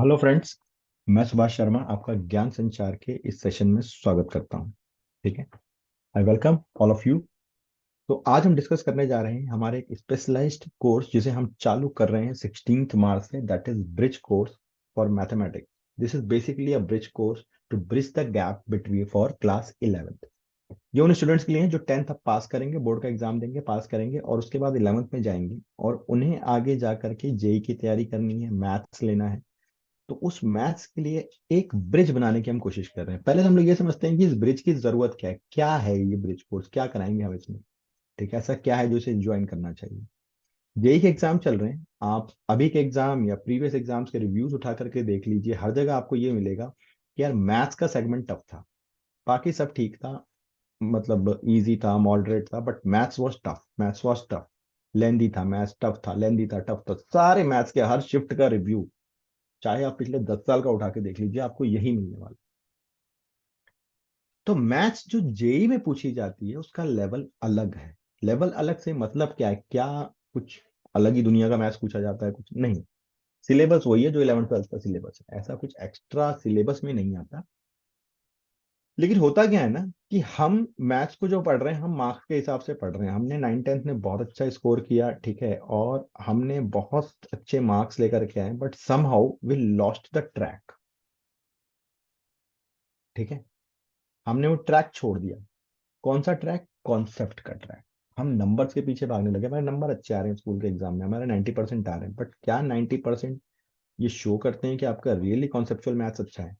Hello friends. मैं सुभाष शर्मा आपका ज्ञान संचार के इस सेशन में स्वागत करता हूं। ठीक है। I welcome all of you. तो आज हम डिस्कस करने जा रहे हैं हमारे एक स्पेशलाइज्ड कोर्स जिसे हम चालू कर रहे हैं 16 मार्च से, that is bridge course for mathematics. This is basically a bridge course to bridge the gap between for class 11th। ये उन स्टूडेंट्स के लिए हैं जो 10th अब पास करेंगे, बोर्ड का एग्जाम देंगे, पास करेंगे और उसके बाद 11th में जाएंगे और उन्हें आगे जा करके जेई की तैयारी करनी है, मैथ्स लेना है। तो उस मैथ्स के लिए एक ब्रिज बनाने की हम कोशिश कर रहे हैं। पहले तो हम लोग ये समझते हैं कि इस ब्रिज की जरूरत क्या है ये ब्रिज कोर्स क्या कराएंगे हम इसमें। ठीक है, ऐसा क्या है जो इसे ज्वाइन करना चाहिए। जेई के एग्जाम चल रहे हैं, आप अभी के एग्जाम या प्रीवियस एग्जाम्स के रिव्यूज उठा करके देख लीजिए, हर जगह आपको ये मिलेगा कि यार मैथ्स का सेगमेंट टफ था, बाकी सब ठीक था, मतलब इजी था, मॉडरेट था, but maths was tough, maths was tough. Lengthy था मैथ्स, टफ था, लेंदी था, टफ था। सारे मैथ्स के हर शिफ्ट का रिव्यू, चाहे आप पिछले 10 साल का उठा के देख लीजिए, आपको यही मिलने वाला। तो मैथ्स जो जेई में पूछी जाती है उसका लेवल अलग है। लेवल अलग से मतलब क्या है, क्या कुछ अलग ही दुनिया का मैथ्स पूछा जाता है? कुछ नहीं। सिलेबस वही है जो 11th 12th का सिलेबस है, ऐसा कुछ एक्स्ट्रा सिलेबस में नहीं आता। लेकिन होता क्या है ना कि हम मैथ्स को जो पढ़ रहे हैं हम मार्क्स के हिसाब से पढ़ रहे हैं। हमने 9th 10th में बहुत अच्छा स्कोर किया, ठीक है, और हमने बहुत अच्छे मार्क्स लेकर के आए, but somehow we lost the track. ठीक है, हमने वो ट्रैक छोड़ दिया। कौन सा ट्रैक? कॉन्सेप्ट का ट्रैक। हम नंबर्स के पीछे भागने लगे। हमारे नंबर अच्छे आ रहे हैं स्कूल के एग्जाम में, हमारे 90% आ रहे हैं, बट क्या 90% ये शो करते हैं कि आपका रियली कॉन्सेप्चुअल मैथ्स अच्छा है?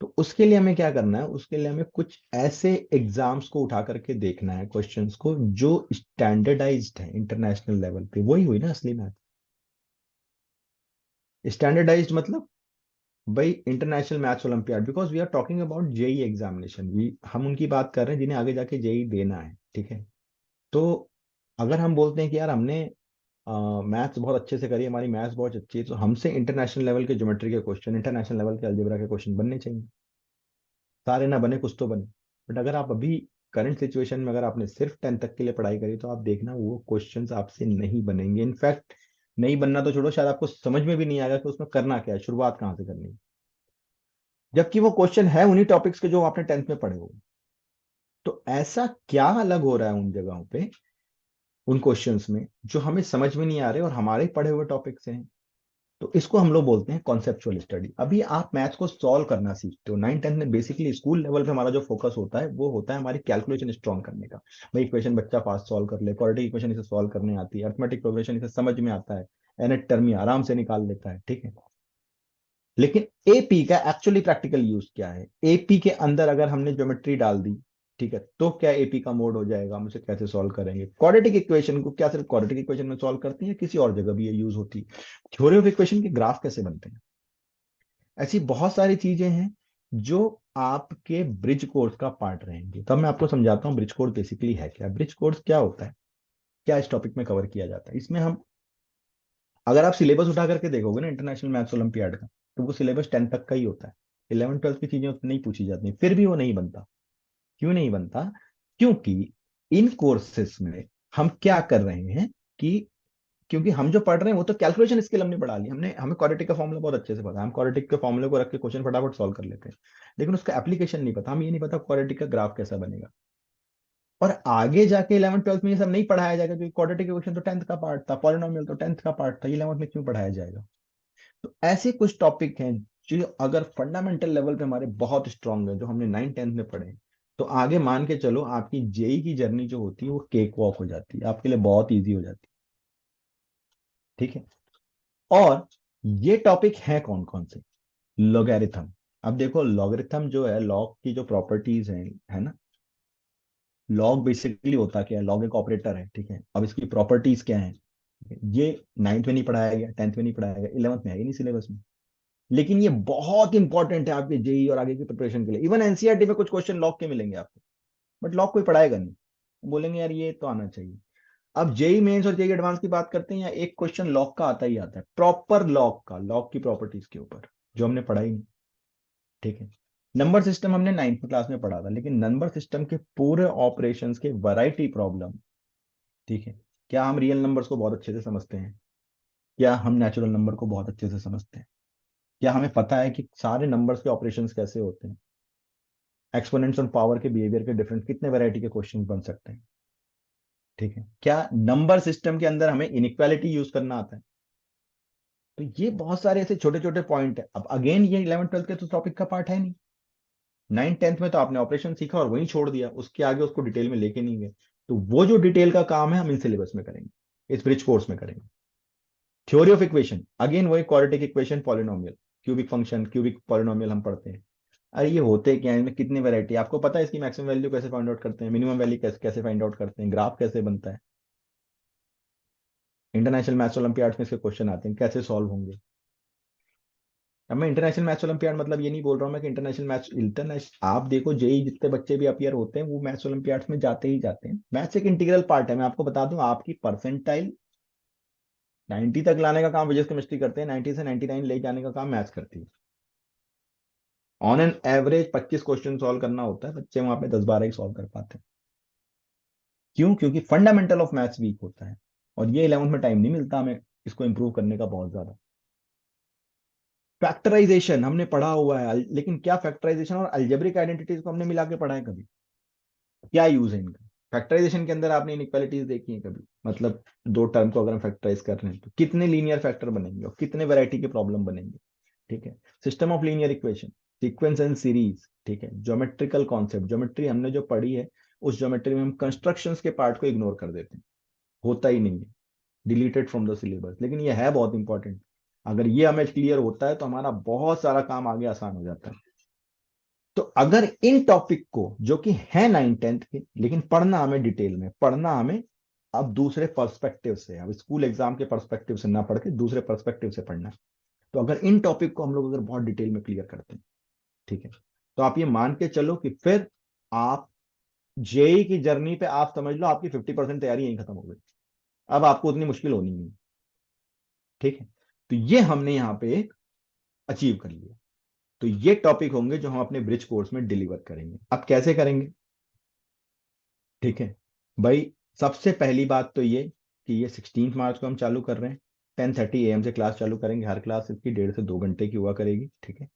तो उसके लिए हमें क्या करना है, उसके लिए हमें कुछ ऐसे एग्जाम्स को उठा करके देखना है, क्वेश्चंस को जो स्टैंडर्डाइज्ड है इंटरनेशनल लेवल पे। वही हुई ना असली मैथ। स्टैंडर्डाइज्ड मतलब भाई international maths olympiad, because we are talking about JEE examination. We हम उनकी बात कर रहे हैं जिन्हें आगे जाके जेई देना है। ठीक है। तो अगर हम बोलते हैं कि यार हमने मैथ्स बहुत अच्छे से करी, हमारी मैथ्स बहुत अच्छी है, तो हमसे इंटरनेशनल लेवल के ज्योमेट्री के क्वेश्चन, इंटरनेशनल लेवल के अलजेब्रा के क्वेश्चन बनने चाहिए। सारे ना बने, कुछ तो बने। बट अगर आप अभी करंट सिचुएशन में, अगर आपने सिर्फ 10th तक के लिए पढ़ाई करी, तो आप देखना वो क्वेश्चंस आपसे नहीं बनेंगे। इनफैक्ट नहीं बनना तो छोड़ो, शायद आपको समझ में भी नहीं आएगा कि उसमें करना क्या है, शुरुआत कहाँ से करनी है, जबकि वो क्वेश्चन है उन्हीं टॉपिक्स के जो आपने 10th में पढ़े हो। तो ऐसा क्या अलग हो रहा है उन जगहों पे, उन क्वेश्चंस में, जो हमें समझ में नहीं आ रहे और हमारे पढ़े हुए टॉपिक से हैं? तो इसको हम लोग बोलते हैं कॉन्सेप्चुअल स्टडी। अभी आप मैथ्स को सॉल्व करना सीखते हो 9th 10th में। बेसिकली स्कूल लेवल पे हमारा जो फोकस होता है वो होता है हमारी कैलकुलेशन स्ट्रॉन्ग करने का। भाई इक्वेशन बच्चा फास्ट सॉल्व कर ले, क्वाड्रेटिक इक्वेशन इसे सॉल्व करने आती है, अरिथमेटिक प्रोग्रेशन इसे समझ में आता है, एनेट टर्म आराम से निकाल लेता है। ठीक है। लेकिन एपी का एक्चुअली प्रैक्टिकल यूज क्या है? एपी के अंदर अगर हमने ज्योमेट्री डाल दी, ठीक है, तो क्या एपी का मोड हो जाएगा? हम उसे कैसे सॉल्व करेंगे? क्वाड्रेटिक इक्वेशन को क्या सिर्फ क्वाड्रेटिक इक्वेशन में सॉल्व करती है, किसी और जगह भी ये यूज होती है? थ्योरी ऑफ इक्वेशन के ग्राफ कैसे बनते हैं? ऐसी बहुत सारी चीजें हैं जो आपके ब्रिज कोर्स का पार्ट रहेंगे। तब मैं आपको समझाता हूँ ब्रिज कोर्स बेसिकली है क्या। ब्रिज कोर्स क्या होता है, क्या इस टॉपिक में कवर किया जाता है। इसमें हम, अगर आप सिलेबस उठा करके देखोगे ना इंटरनेशनल मैथ्स ओलंपियाड का, तो वो सिलेबस 10th तक का ही होता है। 11th 12th की चीजें उसमें नहीं पूछी जाती, फिर भी वो नहीं बनता। क्यों नहीं बनता? क्योंकि इन कोर्सेस में हम क्या कर रहे हैं कि, क्योंकि हम जो पढ़ रहे हैं वो तो कैलकुलेशन स्किल हमने बढ़ा ली। हमने हमें क्वाड्रेटिक का फॉर्मूला बहुत अच्छे से पता है, हम क्वाड्रेटिक के फॉर्मूले को रख के क्वेश्चन फटाफट सॉल्व कर लेते हैं। लेकिन उसका एप्लीकेशन नहीं पता, हमें ये नहीं पता क्वाड्रेटिक का ग्राफ कैसा बनेगा। और आगे जाके 11th 12th में ये सब नहीं पढ़ाया जाएगा, क्योंकि क्वाड्रेटिक इक्वेशन तो 10th का पार्ट था, पॉलिनोमियल तो 10th का पार्ट था, 11th में क्यों पढ़ाया जाएगा? तो ऐसे कुछ टॉपिक हैं जो अगर फंडामेंटल लेवल पे हमारे बहुत स्ट्रांग है, जो हमने 9th 10th में पढ़े हैं, तो आगे मान के चलो आपकी जेई की जर्नी जो होती है वो केक वॉक हो जाती है, आपके लिए बहुत ईजी हो जाती है। ठीक है। और ये टॉपिक है कौन कौन से? लॉगरिथम। अब देखो लॉगरिथम जो है, लॉग की जो प्रॉपर्टीज हैं, है ना, लॉग बेसिकली होता क्या है? लॉग एक ऑपरेटर है, ठीक है। अब इसकी प्रॉपर्टीज क्या है? ये 9th में नहीं पढ़ाया गया, 10th में नहीं पढ़ाया गया, 11th में है ही नहीं सिलेबस में। लेकिन ये बहुत इंपॉर्टेंट है आपके जेई और आगे की प्रिपरेशन के लिए। इवन एनसीईआरटी में कुछ क्वेश्चन लॉग के मिलेंगे आपको, बट लॉग कोई पढ़ाएगा नहीं। बोलेंगे यार ये तो आना चाहिए। अब जेई मेंस और जेई एडवांस की बात करते हैं, या एक क्वेश्चन लॉग का आता ही आता है, प्रॉपर लॉग का, लॉग की प्रॉपर्टीज के ऊपर, जो हमने पढ़ा ही नहीं। ठीक है। नंबर सिस्टम हमने 9th क्लास में पढ़ा था, लेकिन नंबर सिस्टम के पूरे ऑपरेशंस के वैरायटी प्रॉब्लम, ठीक है, क्या हम रियल नंबर्स को बहुत अच्छे से समझते हैं? क्या हम नेचुरल नंबर को बहुत अच्छे से समझते हैं? क्या हमें पता है कि सारे नंबर्स के ऑपरेशंस कैसे होते हैं, एक्सपोनेंट्स और पावर के बिहेवियर के डिफरेंट कितने वैरायटी के क्वेश्चन बन सकते हैं, ठीक है, क्या नंबर सिस्टम के अंदर हमें इनइक्वालिटी यूज करना आता है। तो ये बहुत सारे ऐसे छोटे छोटे पॉइंट है। अब अगेन ये 11th 12th के तो टॉपिक का पार्ट है नहीं। 9th 10th में तो आपने ऑपरेशन सीखा और वहीं छोड़ दिया, उसके आगे उसको डिटेल में लेके नहीं गए। तो वो जो डिटेल का काम है हम इन सिलेबस में करेंगे, इस ब्रिज कोर्स में करेंगे। थ्योरी ऑफ इक्वेशन, अगेन वही quadratic equation, polynomial, cubic function, cubic polynomial हम पढ़ते हैं। अरे ये होते क्या है, इनमें कितनी वैरायटी, आपको पता है इसकी मैक्सिमम वैल्यू कैसे फाइंड आउट करते हैं, मिनिमम वैल्यू कैसे कैसे फाइंड आउट करते हैं, ग्राफ कैसे बनता है। इंटरनेशनल मैथ्स ओलंपियाड्स में इसके क्वेश्चन आते हैं, कैसे सॉल्व होंगे। अब मैं इंटरनेशनल मैथ्स ओलंपियाड मतलब ये नहीं बोल रहा हूँ मैं कि इंटरनेशनल मैथ्स, इंटरनेशनल आप देखो जेई जितने बच्चे भी अपियर होते हैं वो मैथ्स ओलंपियाड्स में जाते ही जाते हैं। मैथ्स एक इंटीग्रल पार्ट है। मैं आपको बता दूं, आपकी परसेंटाइल 90 तक लाने का काम फिजिक्स केमिस्ट्री करते हैं, 90 से 99 ले जाने का काम मैथ्स करती है। On an average 25 question solve करना होता है, बच्चे वहां पे 10 12 ही सॉल्व कर पाते हैं। क्यों? क्योंकि फंडामेंटल ऑफ मैथ्स वीक होता है। और ये 11th में टाइम नहीं मिलता हमें इसको इंप्रूव करने का बहुत ज्यादा। फैक्टराइजेशन हमने पढ़ा हुआ है, लेकिन क्या फैक्टराइजेशन और अलजेब्रिक आइडेंटिटीज को हमने मिला के पढ़ा है कभी? क्या यूज है इनका? फैक्टराइजेशन के अंदर आपने इनइक्वालिटीज देखी है कभी? मतलब दो टर्म को अगर हम फैक्टराइज कर रहे हैं तो कितने लीनियर फैक्टर बनेंगे और कितने वैरायटी के प्रॉब्लम बनेंगे, ठीक है। System of linear equation, sequence and series, ठीक है। ज्योमेट्रिकल कॉन्सेप्ट, ज्योमेट्री हमने जो पढ़ी है उस ज्योमेट्री में हम कंस्ट्रक्शंस के पार्ट को इग्नोर कर देते हैं, होता ही नहीं है, डिलीटेड फ्रॉम द सिलेबस, लेकिन ये है बहुत इंपॉर्टेंट। अगर ये हमें क्लियर होता है तो हमारा बहुत सारा काम आगे आसान हो जाता है। तो अगर इन टॉपिक को जो कि है 9th 10th के, लेकिन पढ़ना हमें डिटेल में, पढ़ना हमें अब दूसरे पर्सपेक्टिव से, अब स्कूल एग्जाम के पर्सपेक्टिव से ना पढ़ के दूसरे पर्सपेक्टिव से पढ़ना है। तो अगर इन टॉपिक को हम लोग अगर बहुत डिटेल में क्लियर करते हैं, ठीक है, तो आप ये मान के चलो कि फिर आप जेई की जर्नी पे आप समझ लो आपकी 50% तैयारी यहीं खत्म हो गई। अब आपको उतनी मुश्किल होनी नहीं, ठीक है। तो ये हमने यहाँ पे अचीव कर लिया। तो ये टॉपिक होंगे जो हम अपने ब्रिज कोर्स में डिलीवर करेंगे। अब कैसे करेंगे, ठीक है भाई। सबसे पहली बात तो ये कि ये 16 मार्च को हम चालू कर रहे हैं। 10:30 AM से क्लास चालू करेंगे। हर क्लास इसकी 1.5 से 2 घंटे की हुआ करेगी, ठीक है।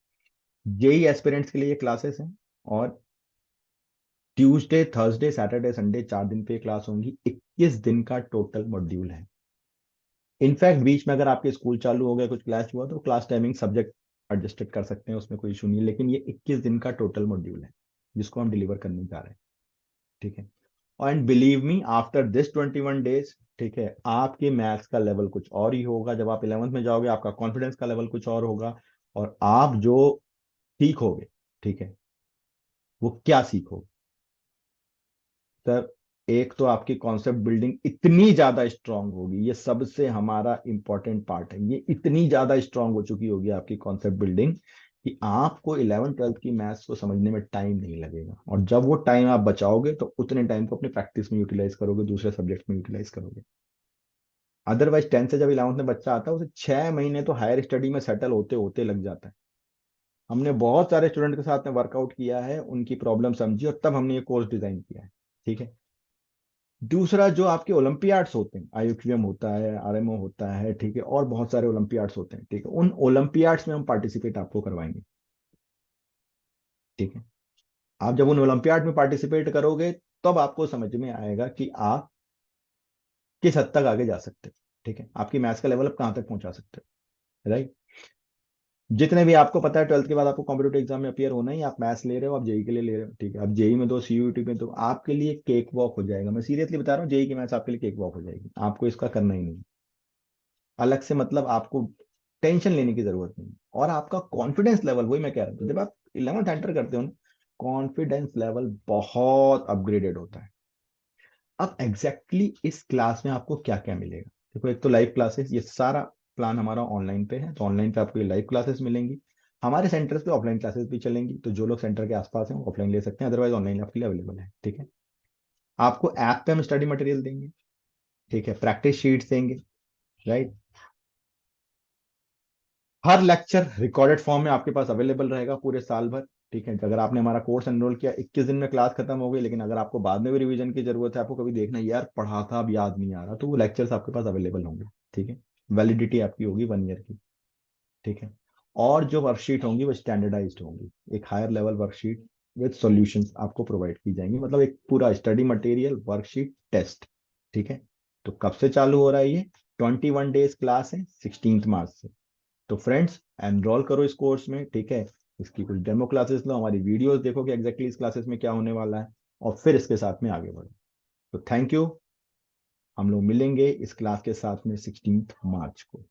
जेई एस्पिरेंट्स के लिए ये क्लासेस हैं। और ट्यूसडे थर्सडे सैटरडे संडे 4 दिन पे क्लास होंगी। 21 दिन का टोटल मॉड्यूल है। इनफैक्ट बीच में अगर आपके स्कूल चालू हो गया, कुछ क्लास हुआ, तो क्लास टाइमिंग सब्जेक्ट एडजस्टेड कर सकते हैं, उसमें कोई इशू नहीं है। लेकिन ये 21 दिन का टोटल मॉड्यूल है जिसको हम डिलीवर करने जा रहे हैं, ठीक है। And believe me after this 21 days, ठीक है, आपके मैथ्स का लेवल कुछ और ही होगा। जब आप 11th में जाओगे आपका कॉन्फिडेंस का लेवल कुछ और होगा। और आप जो सीखोगे, ठीक है, वो क्या सीखोगे सर? एक तो आपकी कॉन्सेप्ट बिल्डिंग इतनी ज्यादा स्ट्रांग होगी, ये सबसे हमारा इंपॉर्टेंट पार्ट है। ये इतनी ज्यादा स्ट्रांग हो चुकी होगी आपकी कॉन्सेप्ट बिल्डिंग कि आपको 11th 12th की मैथ्स को समझने में टाइम नहीं लगेगा। और जब वो टाइम आप बचाओगे तो उतने टाइम को अपनी प्रैक्टिस में यूटिलाइज करोगे, दूसरे सब्जेक्ट में यूटिलाइज करोगे। अदरवाइज 10th से जब 11th में बच्चा आता है उसे 6 महीने तो हायर स्टडी में सेटल होते होते लग जाता है। हमने बहुत सारे स्टूडेंट के साथ में वर्कआउट किया है, उनकी प्रॉब्लम समझी और तब हमने ये कोर्स डिजाइन किया है, ठीक है। दूसरा, जो आपके ओलंपियाड्स होते हैं, आईयूक्यूएम होता है, आरएमओ होता है, ठीक है, और बहुत सारे ओलंपियाड्स होते हैं, ठीक है, उन ओलंपियाड्स में हम पार्टिसिपेट आपको करवाएंगे, ठीक है। आप जब उन ओलंपियाड में पार्टिसिपेट करोगे तब आपको समझ में आएगा कि आप किस हद तक आगे जा सकते हो, ठीक है, आपकी मैथ्स का लेवल आप कहाँ तक पहुंचा सकते हो, राइट। जितने भी आपको पता है 12th के बाद आपको कॉम्पिटेटिव एग्जाम में अपियर होना ही, आप मैथ्स ले रहे हो, आप जेई के लिए ले रहे हो, ठीक है। आप जेई में दो, सीयूईटी में तो आपके लिए केक वॉक हो जाएगा। मैं सीरियसली बता रहा हूँ, जेई की मैथ्स आपके लिए केक वॉक हो जाएगी, आपको इसका करना ही नहीं अलग से, मतलब आपको टेंशन लेने की जरूरत नहीं। और आपका कॉन्फिडेंस लेवल, वही मैं कह रहा था, जब आप 11th एंटर करते हो ना, कॉन्फिडेंस लेवल बहुत अपग्रेडेड होता है। अब एग्जैक्टली इस क्लास में आपको क्या क्या मिलेगा, देखो, एक तो लाइव क्लासेस, ये सारा प्लान हमारा ऑनलाइन पे है, तो ऑनलाइन पे आपको ये लाइव क्लासेस मिलेंगी। हमारे सेंटर्स पे ऑफलाइन क्लासेस भी चलेंगी, तो जो लोग सेंटर के आसपास हैं वो ऑफलाइन ले सकते हैं, अदरवाइज ऑनलाइन आपके लिए अवेलेबल है, ठीक है। आपको ऐप पे हम स्टडी मटेरियल देंगे, ठीक है, प्रैक्टिस शीट्स देंगे, राइट। हर लेक्चर रिकॉर्डेड फॉर्म में आपके पास अवेलेबल रहेगा पूरे साल भर, ठीक है। अगर आपने हमारा कोर्स एनरोल किया, 21 दिन में क्लास खत्म हो गई, लेकिन अगर आपको बाद में भी रिवीजन की जरूरत है, आपको कभी देखना है, यार पढ़ा था अब याद नहीं आ रहा, तो वो लेक्चर्स आपके पास अवेलेबल होंगे, ठीक है। वैलिडिटी आपकी होगी 1 ईयर की, ठीक है। और जो वर्कशीट होंगी वो स्टैंडर्डाइज्ड होंगी, एक higher level worksheet with solutions आपको प्रोवाइड की जाएंगी, मतलब एक पूरा स्टडी मटेरियल वर्कशीट टेस्ट। ठीक है। तो कब से चालू हो रहा है ये? 21 डेज क्लास है, 16 मार्च से। तो फ्रेंड्स एनरोल करो इस कोर्स में, ठीक है। इसकी कुछ डेमो क्लासेस लो, हमारी वीडियोस देखो कि एग्जैक्टली इस क्लासेस में क्या होने वाला है, और फिर इसके साथ में आगे बढ़ो। तो थैंक यू। हम लोग मिलेंगे इस क्लास के साथ में 16 मार्च को।